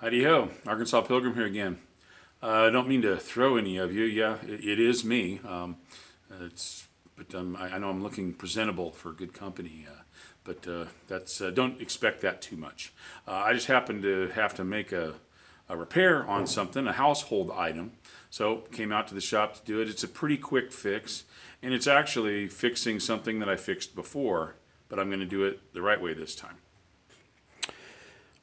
Heidi-ho, Arkansas Pilgrim here again. I don't mean to throw any of you. Yeah, it is me. I know I'm looking presentable for good company, don't expect that too much. I just happen to have to make a repair on something, a household item. So came out to the shop to do it. It's a pretty quick fix, and it's actually fixing something that I fixed before, but I'm going to do it the right way this time.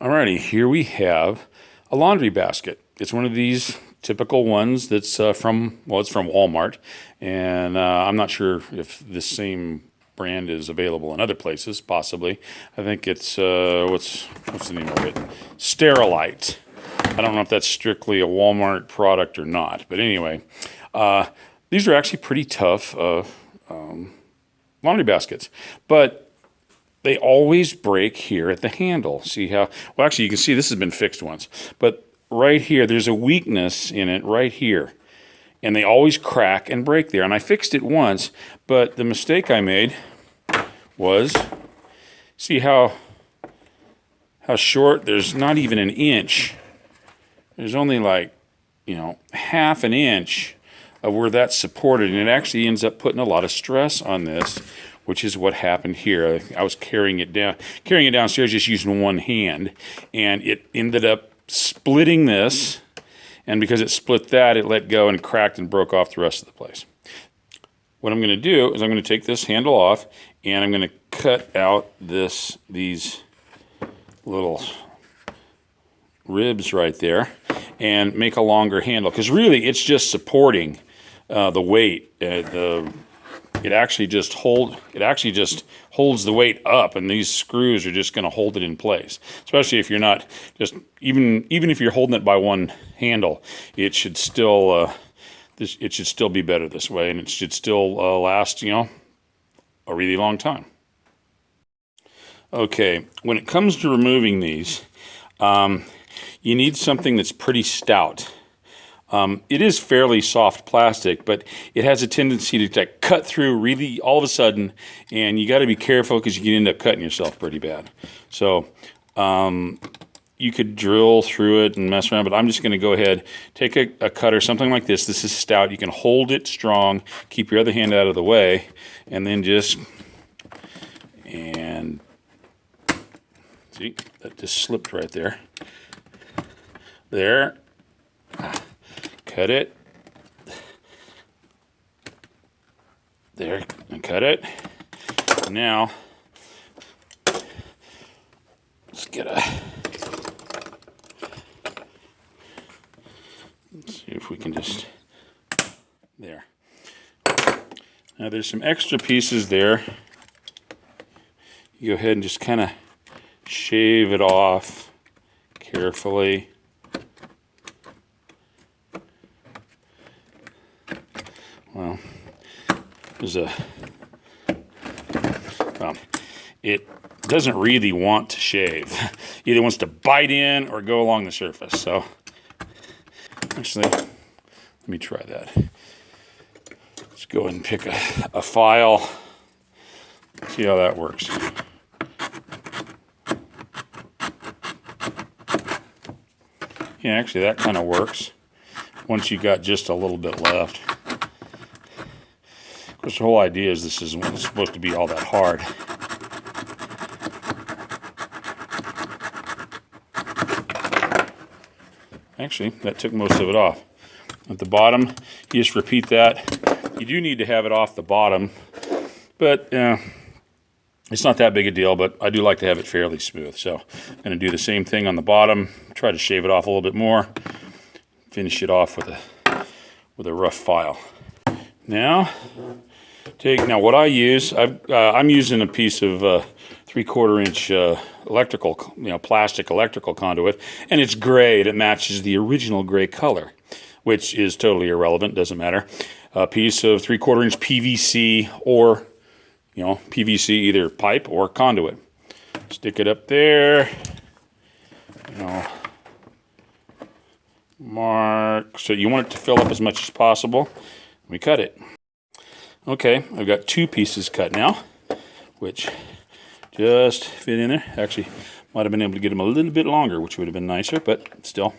Alrighty, here we have a laundry basket. It's one of these typical ones that's it's from Walmart, and I'm not sure if this same brand is available in other places, possibly. I think it's, what's the name of it? Sterilite. I don't know if that's strictly a Walmart product or not, but anyway, these are actually pretty tough laundry baskets, but they always break here at the handle. See how, well, actually you can see this has been fixed once, but right here, there's a weakness in it right here. And they always crack and break there. And I fixed it once, but the mistake I made was, see how short, there's not even an inch. There's only like, half an inch of where that's supported. And it actually ends up putting a lot of stress on this, which is what happened here. I was carrying it downstairs just using one hand, and it ended up splitting this, and because it split that, it let go and cracked and broke off the rest of the place. What I'm going to do is I'm going to take this handle off, and I'm going to cut out these little ribs right there and make a longer handle, because really it's just supporting the weight. It actually just holds the weight up, and these screws are just going to hold it in place. Especially if you're not just even if you're holding it by one handle, it should still be better this way, and it should still last a really long time. Okay, when it comes to removing these, you need something that's pretty stout. It is fairly soft plastic, but it has a tendency to cut through really all of a sudden, and you got to be careful because you can end up cutting yourself pretty bad. So you could drill through it and mess around, but I'm just going to go ahead, take a cutter, something like this. This is stout. You can hold it strong, keep your other hand out of the way, and then see, that just slipped right there. There. Cut it. There, and cut it. Now, let's see if we can just, there. Now there's some extra pieces there. You go ahead and just kind of shave it off carefully. Well, it doesn't really want to shave. It either wants to bite in or go along the surface. So, actually, let me try that. Let's go ahead and pick a file. See how that works. Yeah, actually, that kind of works once you got just a little bit left. Of course, the whole idea is this isn't supposed to be all that hard. Actually, that took most of it off. At the bottom, you just repeat that. You do need to have it off the bottom, but it's not that big a deal, but I do like to have it fairly smooth. So I'm going to do the same thing on the bottom, try to shave it off a little bit more, finish it off with a rough file. Now what I use, I'm using a piece of 3/4 inch electrical, plastic electrical conduit, and it's gray. It matches the original gray color, which is totally irrelevant. Doesn't matter. A piece of 3/4 inch PVC, or PVC, either pipe or conduit. Stick it up there. Mark. So you want it to fill up as much as possible. We cut it. Okay, I've got two pieces cut now, which just fit in there. Actually, Might have been able to get them a little bit longer, which would have been nicer, but still.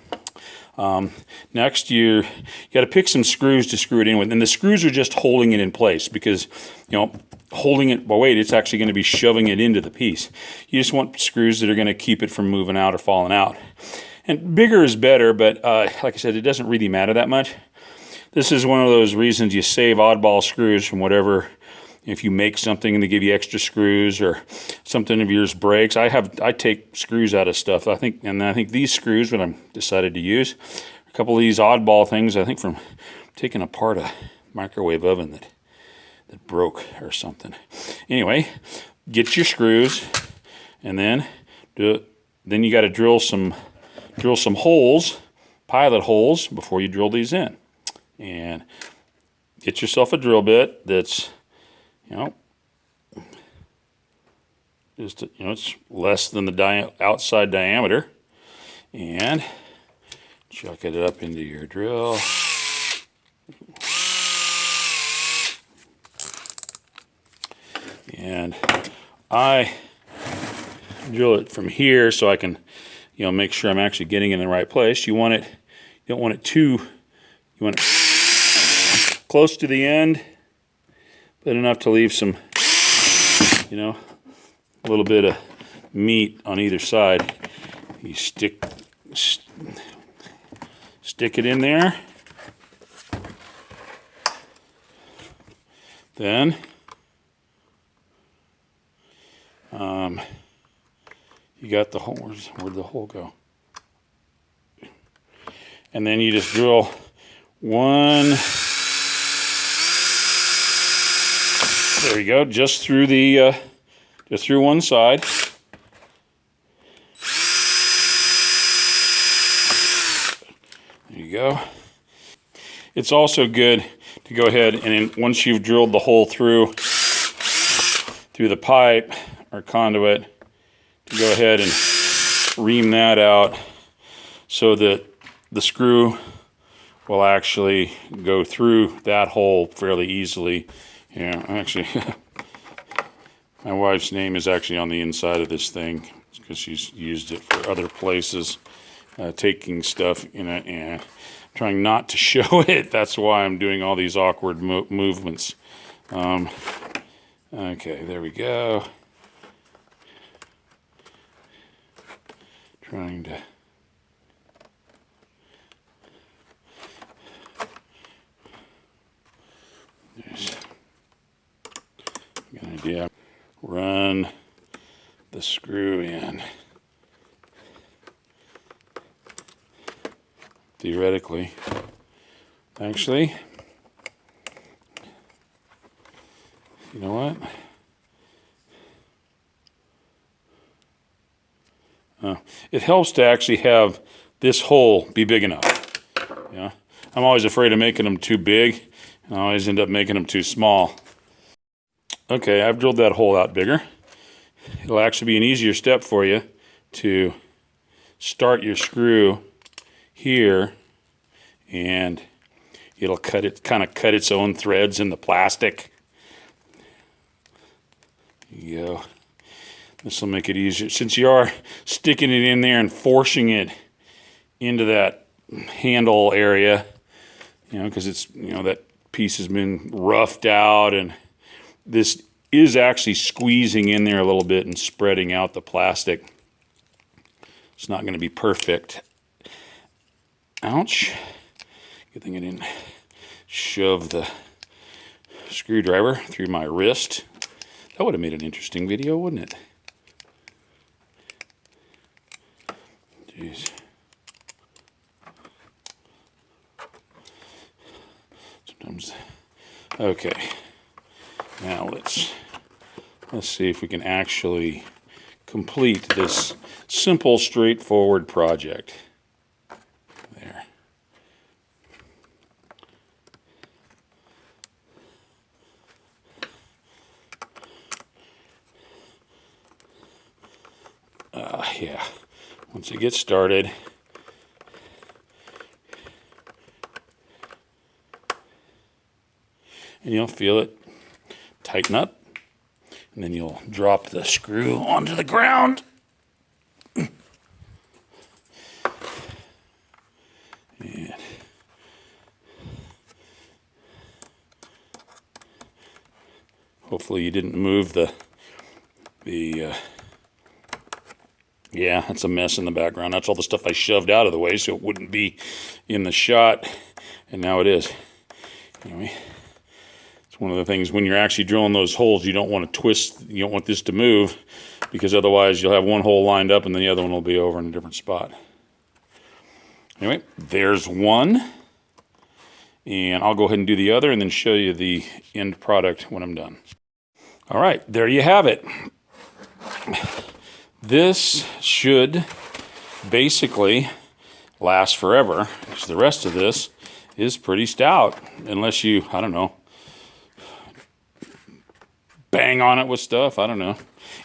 Next, you got to pick some screws to screw it in with, and the screws are just holding it in place because, holding it by weight, it's actually going to be shoving it into the piece. You just want screws that are going to keep it from moving out or falling out. And bigger is better, but like I said, it doesn't really matter that much. This is one of those reasons you save oddball screws from whatever. If you make something and they give you extra screws or something of yours breaks, I take screws out of stuff. I think these screws, what I decided to use, a couple of these oddball things, I think from taking apart a microwave oven that broke or something. Anyway, get your screws, and then you got to drill some holes, pilot holes, before you drill these in, and get yourself a drill bit that's it's less than the outside diameter, and chuck it up into your drill. And I drill it from here so I can, make sure I'm actually getting it in the right place. You want it, you don't want it you want it close to the end, but enough to leave some, a little bit of meat on either side. You stick it in there. Then you got the hole. Where'd the hole go? And then you just drill one. There you go, just through one side. There you go. It's also good to go ahead and then once you've drilled the hole through the pipe or conduit, to go ahead and ream that out so that the screw will actually go through that hole fairly easily. Yeah, actually, my wife's name is actually on the inside of this thing because she's used it for other places, taking stuff in it and trying not to show it. That's why I'm doing all these awkward movements. Okay, there we go. Trying to... There's a good idea. Run the screw in. Theoretically. Actually, you know what? It helps to actually have this hole be big enough. Yeah, I'm always afraid of making them too big, and I always end up making them too small. Okay, I've drilled that hole out bigger. It'll actually be an easier step for you to start your screw here, and it'll kind of cut its own threads in the plastic. There you go. This will make it easier. Since you are sticking it in there and forcing it into that handle area, because it's, that piece has been roughed out, and this is actually squeezing in there a little bit and spreading out the plastic. It's not going to be perfect. Ouch. Good thing I didn't shove the screwdriver through my wrist. That would have made an interesting video, wouldn't it? Jeez. Sometimes. Okay. Now let's see if we can actually complete this simple, straightforward project. There. Yeah. Once it gets started, and you'll feel it tighten up, and then you'll drop the screw onto the ground. Hopefully you didn't move the yeah, that's a mess in the background. That's all the stuff I shoved out of the way so it wouldn't be in the shot, and now it is. Anyway, it's one of the things when you're actually drilling those holes, you don't want to twist, you don't want this to move, because otherwise you'll have one hole lined up and then the other one will be over in a different spot. Anyway, there's one, and I'll go ahead and do the other and then show you the end product when I'm done. All right, there you have it. This should basically last forever, because the rest of this is pretty stout, unless you, I don't know, bang on it with stuff, I don't know.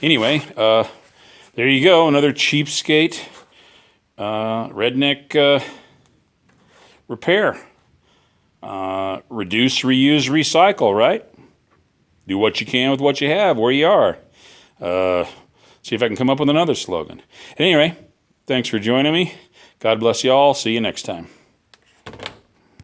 Anyway, there you go, another cheapskate Redneck Repair. Reduce, reuse, recycle, right? Do what you can with what you have, where you are. See if I can come up with another slogan. Anyway, thanks for joining me. God bless you all. See you next time.